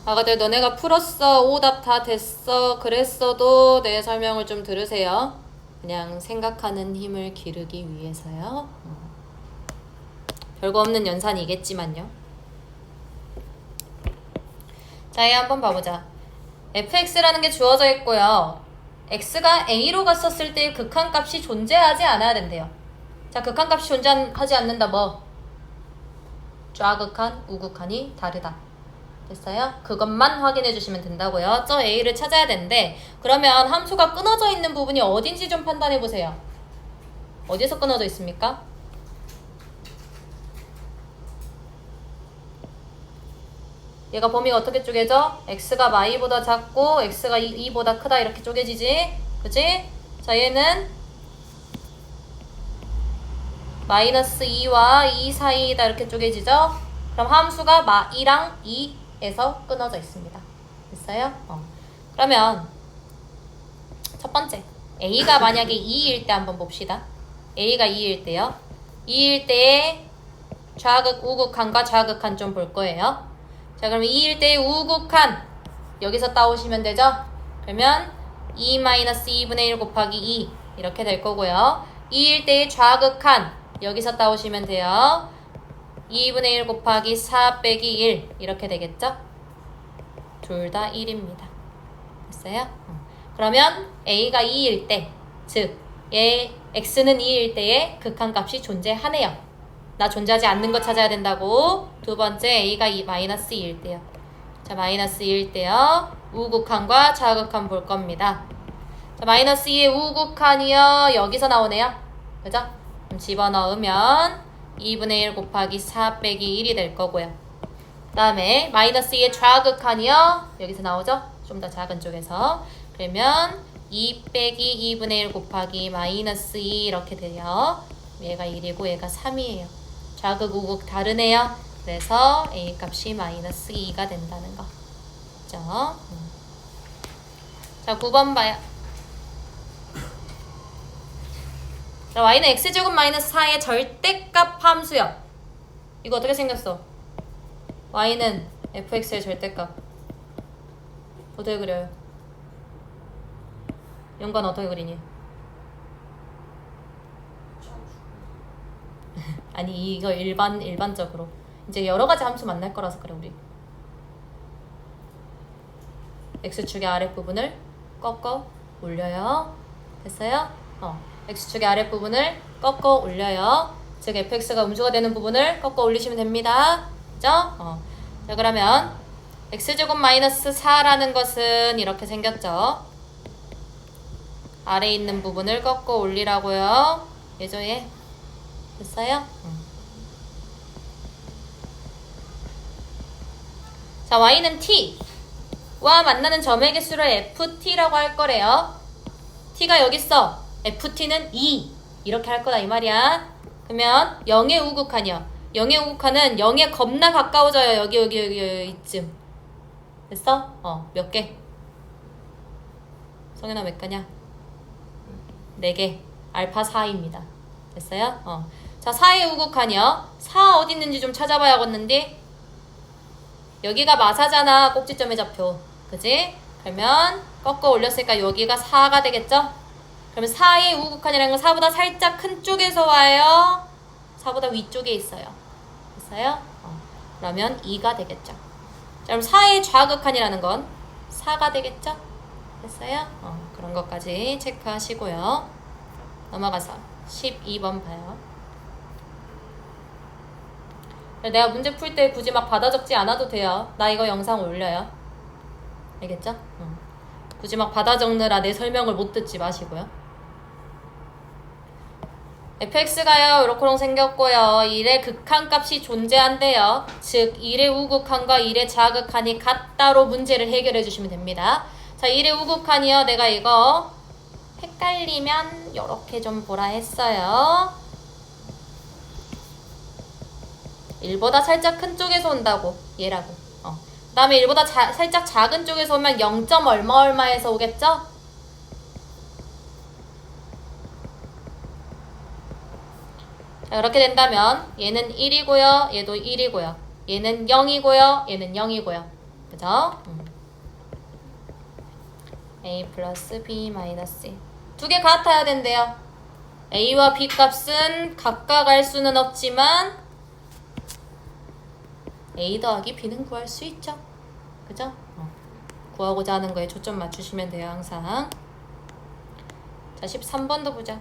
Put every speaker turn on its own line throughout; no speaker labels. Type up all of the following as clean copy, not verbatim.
아가들 너네가 풀었어. 오답 다 됐어. 그랬어도 내 설명을 좀 들으세요. 그냥 생각하는 힘을 기르기 위해서요. 별거 없는 연산이겠지만요. 자, 얘 한번 봐보자. fx라는 게 주어져 있고요. x가 a로 갔었을 때 극한값이 존재하지 않아야 된대요. 자, 극한값이 존재하지 않는다 뭐? 좌극한, 우극한이 다르다. 됐어요? 그것만 확인해 주시면 된다고요. 저 a를 찾아야 되는데 그러면 함수가 끊어져 있는 부분이 어딘지 좀 판단해 보세요. 어디서 끊어져 있습니까? 얘가 범위가 어떻게 쪼개져? x가 y보다 작고 x가 2보다 크다 이렇게 쪼개지지? 그치? 자, 얘는 마이너스 2와 2 사이다 이렇게 쪼개지죠? 그럼 함수가 2랑 2에서 끊어져 있습니다. 됐어요? 그러면 첫 번째 a가 만약에 2일 때 한번 봅시다. a가 2일 때요. 2일 때의 좌극, 우극한과 좌극한 좀 볼 거예요. 자, 그럼 2일 때의 우극한 여기서 따오시면 되죠? 그러면 2-2분의 1 곱하기 2 이렇게 될 거고요. 2일 때의 좌극한 여기서 따오시면 돼요. 2분의 1 곱하기 4 빼기 1 이렇게 되겠죠? 둘 다 1입니다. 됐어요? 그러면 a가 2일 때, 즉 얘 x는 2일 때의 극한값이 존재하네요. 나 존재하지 않는 거 찾아야 된다고. 두 번째 a가 마이너스 2일 때요. 자, 마이너스 2일 때요. 우극한과 좌극한 볼 겁니다. 자, 마이너스 2의 우극한이요. 여기서 나오네요. 그죠? 그럼 집어넣으면 2분의 1 곱하기 4 빼기 1이 될 거고요. 그 다음에 마이너스 2의 좌극한이요. 여기서 나오죠? 좀 더 작은 쪽에서. 그러면 2 빼기 2분의 1 곱하기 마이너스 2 이렇게 돼요. 얘가 1이고 얘가 3이에요. 좌극, 우극 다르네요. 그래서 a 값이 마이너스 2가 된다는 거. 그죠? 자, 9번 봐요. 자, y는 x제곱 마이너스 4의 절대값 함수요. 이거 어떻게 생겼어? y는 fx의 절대값. 어떻게 그려요? 연관 어떻게 그리니? 아니, 이거 일반적으로 이제 여러가지 함수 만날 거라서 그래. 우리 x축의 아랫부분을 꺾어 올려요. 됐어요? x축의 아랫부분을 꺾어 올려요. 즉 fx가 음수가 되는 부분을 꺾어 올리시면 됩니다. 그죠? 자, 그러면 x제곱 마이너스 4라는 것은 이렇게 생겼죠. 아래에 있는 부분을 꺾어 올리라고요. 예죠, 얘? 됐어요? 자, y는 t와 만나는 점의 개수를 ft라고 할 거래요. t가 여기 있어. ft는 2 이렇게 할 거다 이 말이야. 그러면 0의 우극한이요. 0의 우극한은 0에 겁나 가까워져요. 여기 이쯤. 됐어? 몇 개? 성현아 몇 개냐? 4개. 알파 4입니다. 됐어요? 자, 4의 우극한이요. 4 어디 있는지 좀 찾아봐야겠는데. 여기가 마사잖아. 꼭지점의 좌표. 그지? 그러면 꺾어 올렸으니까 여기가 4가 되겠죠? 그러면 4의 우극한이라는 건 4보다 살짝 큰 쪽에서 와요. 4보다 위쪽에 있어요. 됐어요? 그러면 2가 되겠죠. 자, 그럼 4의 좌극한이라는 건 4가 되겠죠? 됐어요? 그런 것까지 체크하시고요. 넘어가서 12번 봐요. 내가 문제 풀 때 굳이 막 받아 적지 않아도 돼요. 나 이거 영상 올려요. 알겠죠? 굳이 막 받아 적느라 내 설명을 못 듣지 마시고요. fx가요 이렇게 생겼고요. 1의 극한값이 존재한대요. 즉 1의 우극한과 1의 좌극한이 같다로 문제를 해결해 주시면 됩니다. 자, 1의 우극한이요. 내가 이거 헷갈리면 이렇게 좀 보라 했어요. 1보다 살짝 큰 쪽에서 온다고. 얘라고. 그 다음에 1보다 살짝 작은 쪽에서 오면 0. 얼마에서 오겠죠? 자, 그렇게 된다면 얘는 1이고요. 얘도 1이고요. 얘는 0이고요. 얘는 0이고요. 그죠? a 플러스 b 마이너스 1. 두 개 같아야 된대요. a와 b 값은 각각 알 수는 없지만 a 더하기 b는 구할 수 있죠. 그죠? 구하고자 하는 거에 초점 맞추시면 돼요. 항상. 자, 13번도 보자.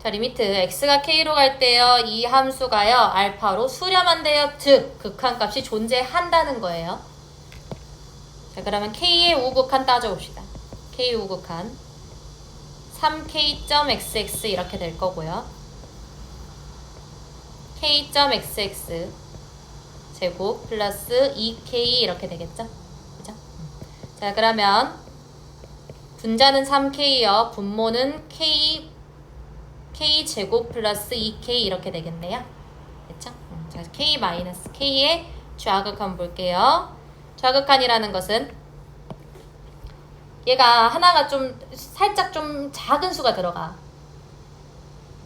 자, 리미트 x가 k로 갈 때요. 이 함수가요. 알파로 수렴한대요. 즉, 극한값이 존재한다는 거예요. 자, 그러면 k의 우극한 따져봅시다. k 우극한 3k.xx 이렇게 될 거고요. k.xx 제곱 플러스 2k 이렇게 되겠죠? 그죠? 자, 그러면 분자는 3k요. 분모는 k 제곱 플러스 2k 이렇게 되겠네요. 됐죠? 자, k 마이너스 k의 좌극한 볼게요. 좌극한이라는 것은 얘가 하나가 좀 살짝 좀 작은 수가 들어가.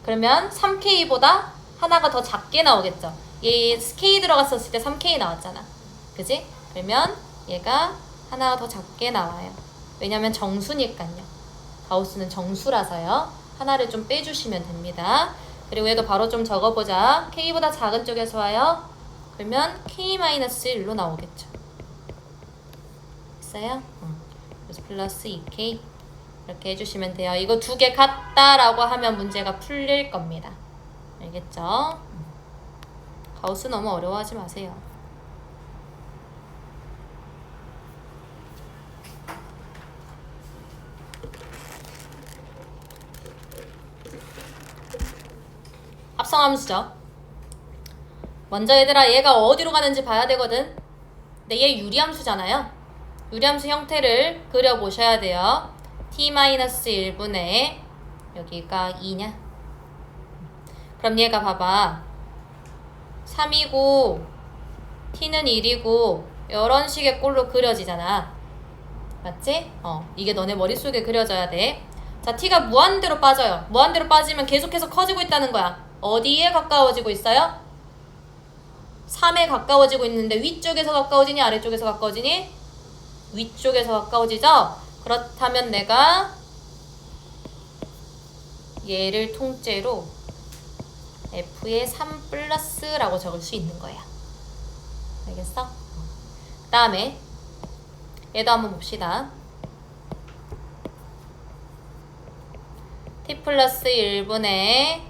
그러면 3k보다 하나가 더 작게 나오겠죠. 얘 k 들어갔었을 때 3k 나왔잖아. 그지? 그러면 얘가 하나가 더 작게 나와요. 왜냐면 정수니까요. 가우스는 정수라서요. 하나를 좀 빼주시면 됩니다. 그리고 얘도 바로 좀 적어보자. k보다 작은 쪽에서 와요. 그러면 k-1로 나오겠죠. 있어요? 그래서 플러스 2k 이렇게 해주시면 돼요. 이거 두 개 같다라고 하면 문제가 풀릴 겁니다. 알겠죠? 가우스 너무 어려워하지 마세요. 합성함수죠. 먼저 얘들아 얘가 어디로 가는지 봐야 되거든. 근데 얘 유리함수잖아요. 유리함수 형태를 그려보셔야 돼요. t-1분의 여기가 2냐? 그럼 얘가 봐봐. 3이고 t는 1이고 이런 식의 꼴로 그려지잖아. 맞지? 이게 너네 머릿속에 그려져야 돼. 자, t가 무한대로 빠져요. 무한대로 빠지면 계속해서 커지고 있다는 거야. 어디에 가까워지고 있어요? 3에 가까워지고 있는데 위쪽에서 가까워지니 아래쪽에서 가까워지니? 위쪽에서 가까워지죠? 그렇다면 내가 얘를 통째로 f의 3 플러스라고 적을 수 있는 거야. 알겠어? 그 다음에 얘도 한번 봅시다. t 플러스 1분의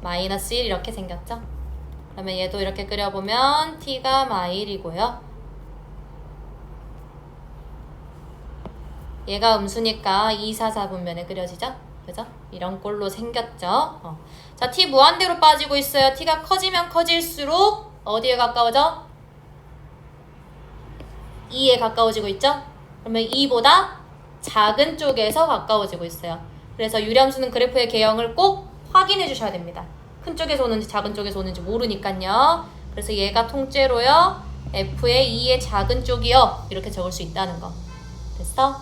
마이너스 1 이렇게 생겼죠? 그러면 얘도 이렇게 그려보면 t가 마일이고요. 얘가 음수니까 2, 4, 4분면에 그려지죠? 그죠? 이런 꼴로 생겼죠? 자, t 무한대로 빠지고 있어요. t가 커지면 커질수록 어디에 가까워져? 2에 가까워지고 있죠? 그러면 2보다 작은 쪽에서 가까워지고 있어요. 그래서 유리함수는 그래프의 개형을 꼭 확인해 주셔야 됩니다. 큰 쪽에서 오는지 작은 쪽에서 오는지 모르니까요. 그래서 얘가 통째로요. f의 2의 작은 쪽이요. 이렇게 적을 수 있다는 거. 됐어?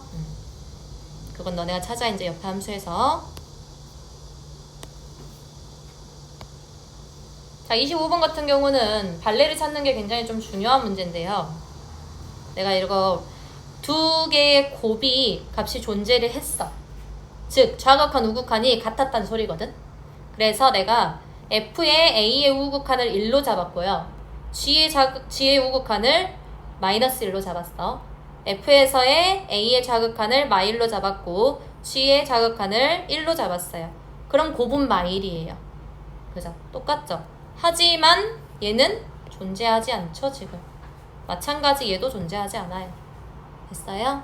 그건 너네가 찾아 이제 옆에 함수에서. 자, 25번 같은 경우는 발레를 찾는 게 굉장히 좀 중요한 문제인데요. 내가 이거 두 개의 곱이 값이 존재를 했어. 즉 좌극한 우극한이 같았다는 소리거든. 그래서 내가 f의 a의 우극한을 1로 잡았고요. g의 우극한을 마이너스 1로 잡았어. f에서의 a의 좌극한을 마일로 잡았고 g의 좌극한을 1로 잡았어요. 그럼 곱은 마일이에요. 그죠? 똑같죠? 하지만 얘는 존재하지 않죠, 지금. 마찬가지 얘도 존재하지 않아요. 됐어요?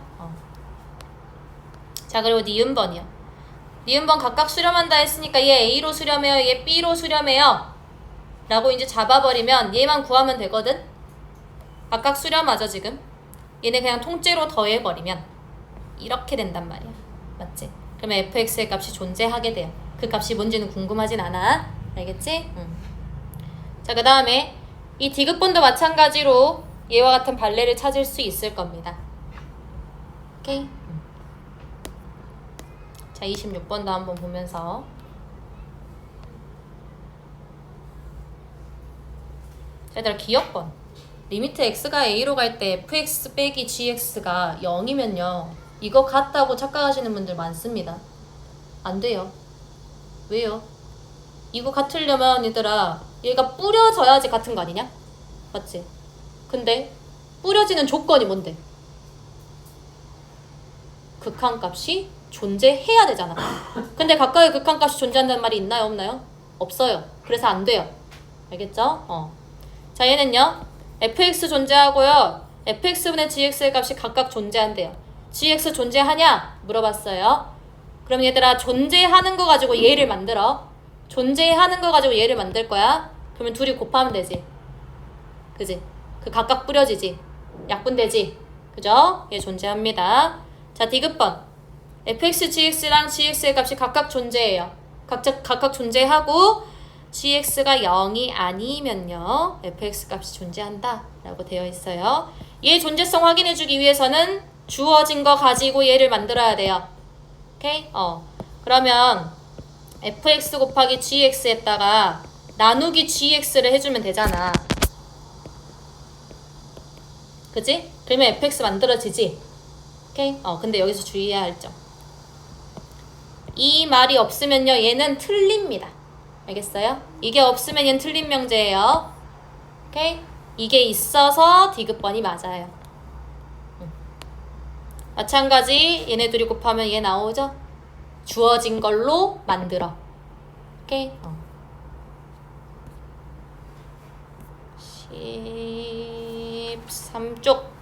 자, 그리고 니은번이요. 니은번 각각 수렴한다 했으니까 얘 A로 수렴해요, 얘 B로 수렴해요 라고 이제 잡아버리면 얘만 구하면 되거든? 각각 수렴하죠, 지금? 얘네 그냥 통째로 더해버리면 이렇게 된단 말이야. 맞지? 그러면 fx의 값이 존재하게 돼요. 그 값이 뭔지는 궁금하진 않아. 알겠지? 자, 그 다음에 이 디귿번도 마찬가지로 얘와 같은 발레를 찾을 수 있을 겁니다. 오케이? 자, 26번도 한번 보면서 얘들아 기억번. 리미트 x가 a로 갈 때 fx 빼기 gx가 0이면요. 이거 같다고 착각하시는 분들 많습니다. 안 돼요. 왜요? 이거 같으려면 얘들아 얘가 뿌려져야지 같은 거 아니냐? 맞지? 근데 뿌려지는 조건이 뭔데? 극한값이 존재해야 되잖아. 근데 각각의 극한값이 존재한다는 말이 있나요? 없나요? 없어요. 그래서 안 돼요. 알겠죠? 자 얘는요. fx 존재하고요. fx분의 gx의 값이 각각 존재한대요. gx 존재하냐? 물어봤어요. 그럼 얘들아 존재하는 거 가지고 얘를 만들어. 존재하는 거 가지고 얘를 만들 거야. 그러면 둘이 곱하면 되지. 그지? 그 각각 뿌려지지. 약분되지. 그죠? 얘 존재합니다. 자 디귿번. fx, gx랑 gx의 값이 각각 존재해요. 각각 존재하고 gx가 0이 아니면요. fx 값이 존재한다 라고 되어 있어요. 얘 존재성 확인해주기 위해서는 주어진 거 가지고 얘를 만들어야 돼요. 오케이? 그러면 fx 곱하기 gx에다가 나누기 gx를 해주면 되잖아. 그지? 그러면 fx 만들어지지? 오케이? 근데 여기서 주의해야 할 점. 이 말이 없으면요. 얘는 틀립니다. 알겠어요? 이게 없으면 얘는 틀린 명제예요. 오케이? 이게 있어서 디귿번이 맞아요. 마찬가지 얘네 둘이 곱하면 얘 나오죠? 주어진 걸로 만들어. 오케이? 13쪽.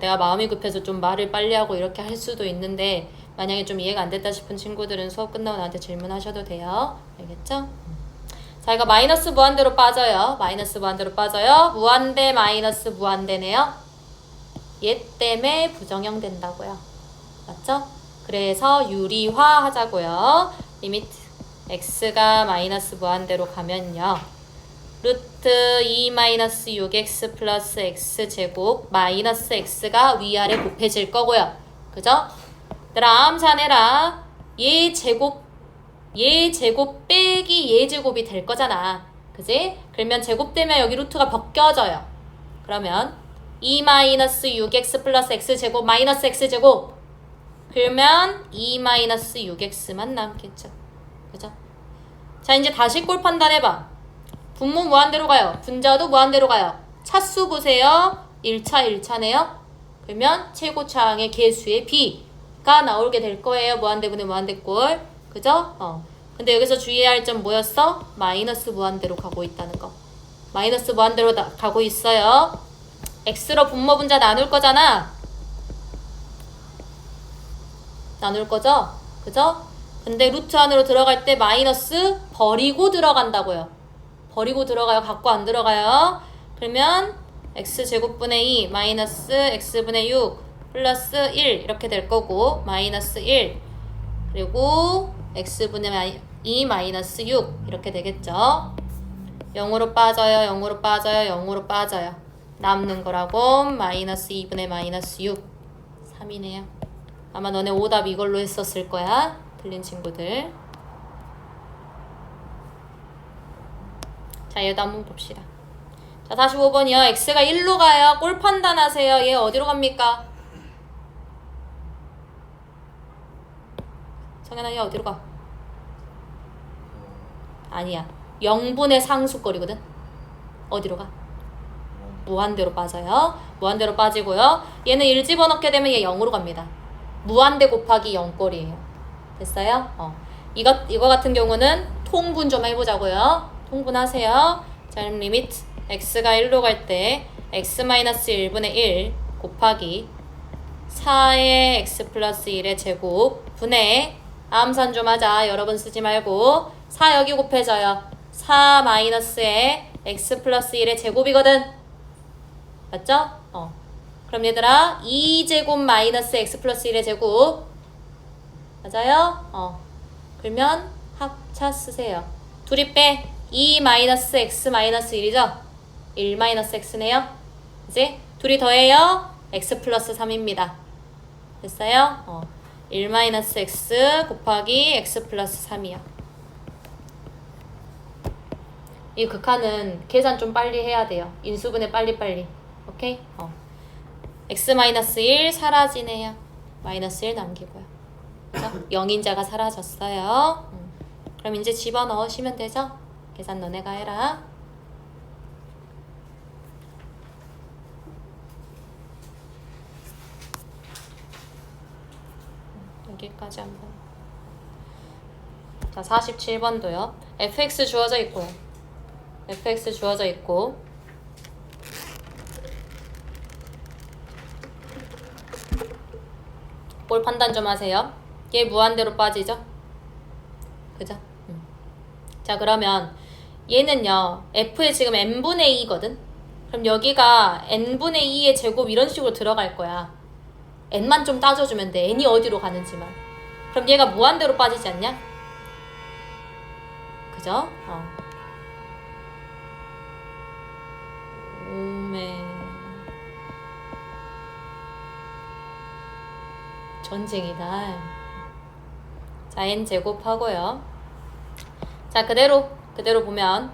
내가 마음이 급해서 좀 말을 빨리 하고 이렇게 할 수도 있는데 만약에 좀 이해가 안 됐다 싶은 친구들은 수업 끝나고 나한테 질문하셔도 돼요. 알겠죠? 자 이거 마이너스 무한대로 빠져요. 마이너스 무한대로 빠져요. 무한대 마이너스 무한대네요. 얘 때문에 부정형 된다고요. 맞죠? 그래서 유리화 하자고요. 리미트 x가 마이너스 무한대로 가면요. 루트 2-6x 플러스 x제곱 마이너스 x가 위아래 곱해질 거고요. 그죠? 얘들아 암산해라. 얘 제곱 빼기 얘 제곱이 될 거잖아. 그지? 그러면 제곱되면 여기 루트가 벗겨져요. 그러면 2-6x 플러스 x제곱 마이너스 x제곱 그러면 2-6x만 남겠죠. 그죠? 자 이제 다시 꼴 판단해봐. 분모 무한대로 가요. 분자도 무한대로 가요. 차수 보세요. 1차네요. 그러면 최고차항의 개수의 b가 나오게 될 거예요. 무한대분의 무한대꼴. 그죠? 근데 여기서 주의해야 할 점 뭐였어? 마이너스 무한대로 가고 있다는 거. 마이너스 무한대로 가고 있어요. x로 분모 분자 나눌 거잖아. 나눌 거죠? 그죠? 근데 루트 안으로 들어갈 때 마이너스 버리고 들어간다고요. 버리고 들어가요? 갖고 안 들어가요? 그러면 x제곱분의 2 마이너스 x분의 6 플러스 1 이렇게 될 거고 마이너스 1 그리고 x분의 2 마이너스 6 이렇게 되겠죠. 0으로 빠져요. 0으로 빠져요. 0으로 빠져요. 남는 거라고 마이너스 2분의 마이너스 6 3이네요. 아마 너네 오답 이걸로 했었을 거야. 틀린 친구들. 자, 얘도 한번 봅시다. 자, 45번이요. x가 1로 가요. 꼴 판단하세요. 얘 어디로 갑니까? 성현아, 얘 어디로 가? 아니야. 0분의 상수거리거든. 어디로 가? 무한대로 빠져요. 무한대로 빠지고요. 얘는 1 집어넣게 되면 얘 0으로 갑니다. 무한대 곱하기 0꼴이에요. 됐어요? 이거 같은 경우는 통분 좀 해보자고요. 통분하세요. 자, 그럼 리미트 x가 1로 갈 때 x-1분의 1 곱하기 4의 x 플러스 1의 제곱 분의 암산 좀 하자. 여러 번 쓰지 말고 4 여기 곱해져요. 4 마이너스의 x 플러스 1의 제곱이거든. 맞죠? 그럼 얘들아 2제곱 마이너스 x 플러스 1의 제곱 맞아요? 그러면 합차 쓰세요. 둘이 빼 2 마이너스 x 마이너스 1이죠? 1 마이너스 x네요. 그치? 둘이 더해요. x 플러스 3입니다. 됐어요? 1-x 곱하기 x 플러스 3이야. 이 극한은 계산 좀 빨리 해야 돼요. 인수분해 빨리빨리. 오케이? x-1 사라지네요. -1 남기고요. 0인자가 사라졌어요. 그럼 이제 집어넣으시면 되죠? 계산 너네가 해라. 여기까지 한번. 자, 47번도요. fx 주어져 있고 fx 주어져 있고 뭘 판단 좀 하세요. 얘 무한대로 빠지죠? 그죠? 자, 그러면 얘는요 f에 지금 n분의 2거든? 그럼 여기가 n분의 2의 제곱 이런 식으로 들어갈 거야. n만 좀 따져주면 돼. n이 어디로 가는지만. 그럼 얘가 무한대로 빠지지 않냐? 그죠? 오메 전쟁이다. 자, n제곱 하고요. 자, 그대로 보면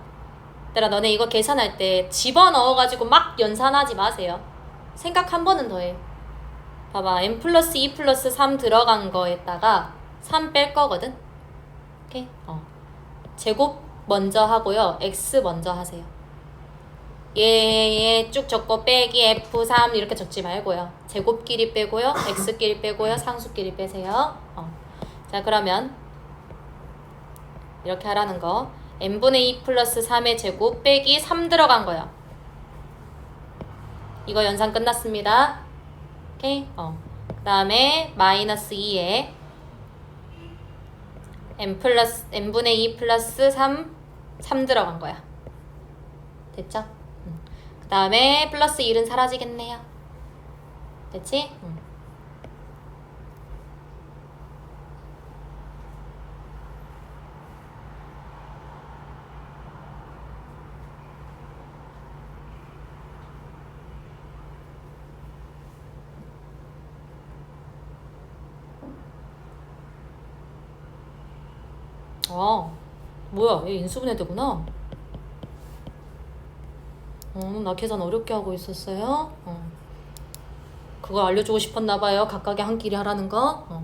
얘들아, 너네 이거 계산할 때 집어넣어가지고 막 연산하지 마세요. 생각 한 번은 더 해. 봐봐, n 플러스 2 플러스 3 들어간 거에다가 3 뺄 거거든? 오케이? 제곱 먼저 하고요. x 먼저 하세요. 얘 쭉 적고 빼기 f3 이렇게 적지 말고요. 제곱끼리 빼고요. x끼리 빼고요. 상수끼리 빼세요. 자, 그러면 이렇게 하라는 거. n분의 2 플러스 3의 제곱 빼기 3 들어간 거야. 이거 연산 끝났습니다. 오케이? 그 다음에 마이너스 2에 n분의 2 플러스 3 들어간 거야. 됐죠? 그 다음에 플러스 1은 사라지겠네요. 됐지? 뭐야, 얘 인수분해 되구나. 나 계산 어렵게 하고 있었어요. 그걸 알려주고 싶었나봐요. 각각의 한 끼리 하라는 거.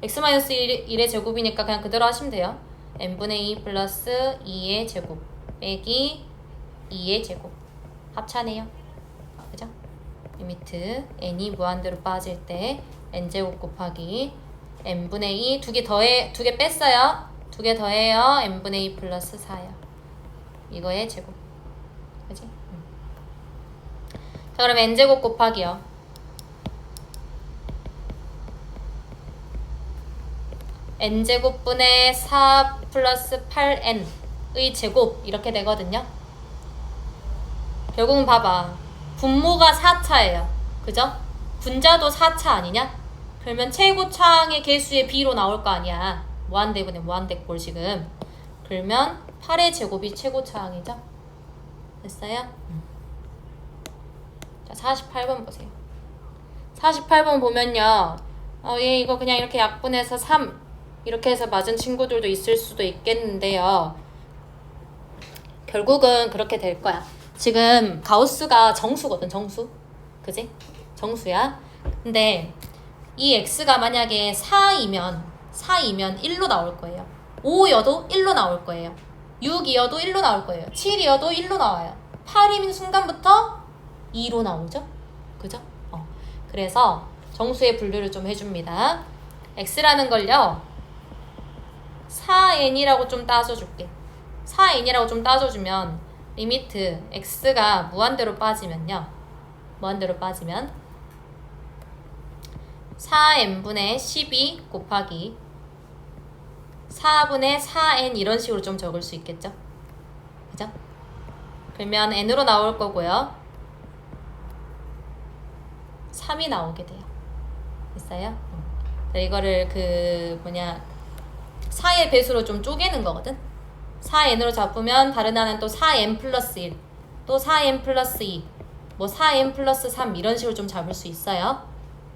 x-1의 제곱이니까 그냥 그대로 하시면 돼요. n분의 2 플러스 2의 제곱 빼기 2의 제곱 합차네요. 그죠? 리미트 n이 무한대로 빠질 때 n제곱 곱하기 n분의 2 두 개 뺐어요. 두 개 더해요. n분의 2 플러스 4요. 이거의 제곱. 그치? 자, 그럼 n제곱 곱하기요. n제곱분의 4 플러스 8n의 제곱 이렇게 되거든요. 결국은 봐봐. 분모가 4차예요. 그죠? 분자도 4차 아니냐? 그러면 최고차항의 개수의 b로 나올 거 아니야. 무한대분의 무한대꼴 지금. 그러면 8의 제곱이 최고차항이죠? 됐어요? 자, 48번 보세요. 48번 보면요. 얘 이거 그냥 이렇게 약분해서 3 이렇게 해서 맞은 친구들도 있을 수도 있겠는데요. 결국은 그렇게 될 거야. 지금 가우스가 정수거든, 정수. 그지? 정수야. 근데 이 x가 만약에 4이면 1로 나올 거예요. 5여도 1로 나올 거예요. 6이어도 1로 나올 거예요. 7이어도 1로 나와요. 8이면 순간부터 2로 나오죠? 그죠? 그래서 정수의 분류를 좀 해줍니다. x라는 걸요. 4n이라고 좀 따져줄게. 4n이라고 좀 따져주면 리미트 x가 무한대로 빠지면요. 무한대로 빠지면 4n분의 12 곱하기 4분의 4n 이런 식으로 좀 적을 수 있겠죠? 그죠? 그러면 n으로 나올 거고요. 3이 나오게 돼요. 됐어요? 이거를 4의 배수로 좀 쪼개는 거거든? 4n으로 잡으면 다른 하나는 또 4n 플러스 1, 또 4n 플러스 2, 뭐 4n 플러스 3 이런 식으로 좀 잡을 수 있어요.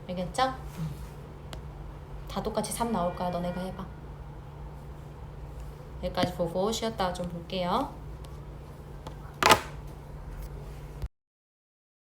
알겠죠? 다 똑같이 3 나올 거야. 너네가 해봐. 여기까지 보고 쉬었다가 좀 볼게요.